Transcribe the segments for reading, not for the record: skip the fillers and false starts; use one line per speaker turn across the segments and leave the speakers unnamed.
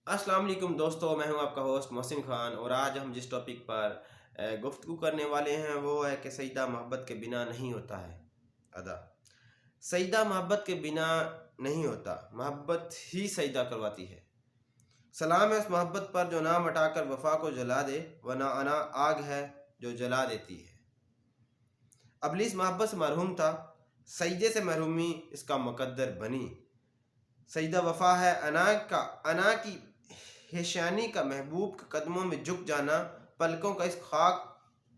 السلام علیکم دوستو، میں ہوں آپ کا ہوسٹ محسن خان، اور آج ہم جس ٹاپک پر گفتگو کرنے والے ہیں وہ ہے کہ سجدہ محبت کے بنا نہیں ہوتا ہے ادا۔ سجدہ محبت کے بنا نہیں ہوتا، محبت ہی سجدہ کرواتی ہے۔ سلام ہے اس محبت پر جو نام ہٹا کر وفا کو جلا دے، ورنہ انا آگ ہے جو جلا دیتی ہے۔ ابلیس محبت سے محروم تھا، سجدے سے محرومی اس کا مقدر بنی۔ سجدہ وفا ہے انا کی حیشانی کا، محبوب کے قدموں میں جھک جانا، پلکوں کا اس خاک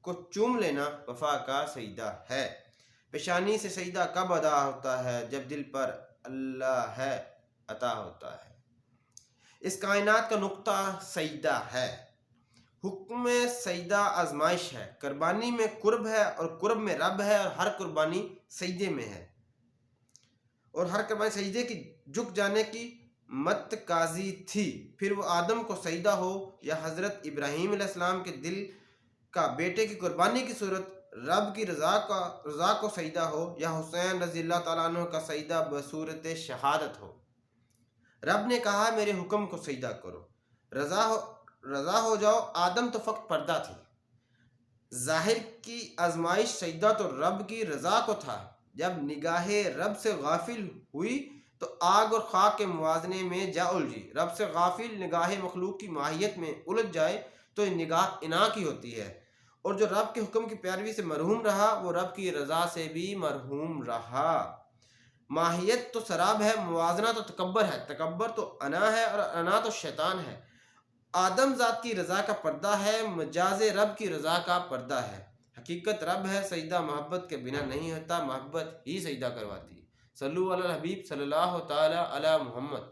کو چوم لینا وفا کا سجدہ ہے۔ پیشانی سے سجدہ کب ادا ہوتا ہے؟ جب دل پر اللہ ہے عطا ہوتا ہے۔ اس کائنات کا نقطہ سجدہ ہے۔ حکم سجدہ آزمائش ہے، قربانی میں قرب ہے اور قرب میں رب ہے، اور ہر قربانی سجدے میں ہے، اور ہر قربانی سجدے کی جھک جانے کی مت قاضی تھی۔ پھر وہ آدم کو سجدہ ہو، یا حضرت ابراہیم علیہ السلام کے دل کا بیٹے کی قربانی کی صورت رب کی رضا کو سجدہ ہو، یا حسین رضی اللہ تعالیٰ عنہ کا سجدہ بصورت شہادت ہو۔ رب نے کہا میرے حکم کو سجدہ کرو، رضا ہو جاؤ۔ آدم تو فقط پردہ تھی، ظاہر کی آزمائش، سجدہ تو رب کی رضا کو تھا۔ جب نگاہ رب سے غافل ہوئی تو آگ اور خاک کے موازنے میں جا الجھی۔ رب سے غافل نگاہ مخلوق کی ماہیت میں الجھ جائے تو یہ نگاہ انا کی ہوتی ہے، اور جو رب کے حکم کی پیروی سے مرحوم رہا وہ رب کی رضا سے بھی مرحوم رہا۔ ماہیت تو سراب ہے، موازنہ تو تکبر ہے، تکبر تو انا ہے، اور انا تو شیطان ہے۔ آدم ذات کی رضا کا پردہ ہے، مجاز رب کی رضا کا پردہ ہے۔ حقیقت رب ہے، سجدہ محبت کے بنا نہیں ہوتا، محبت ہی سجدہ کرواتی ہے۔ صلو علی الحبیب صلی اللہ تعالی علی محمد۔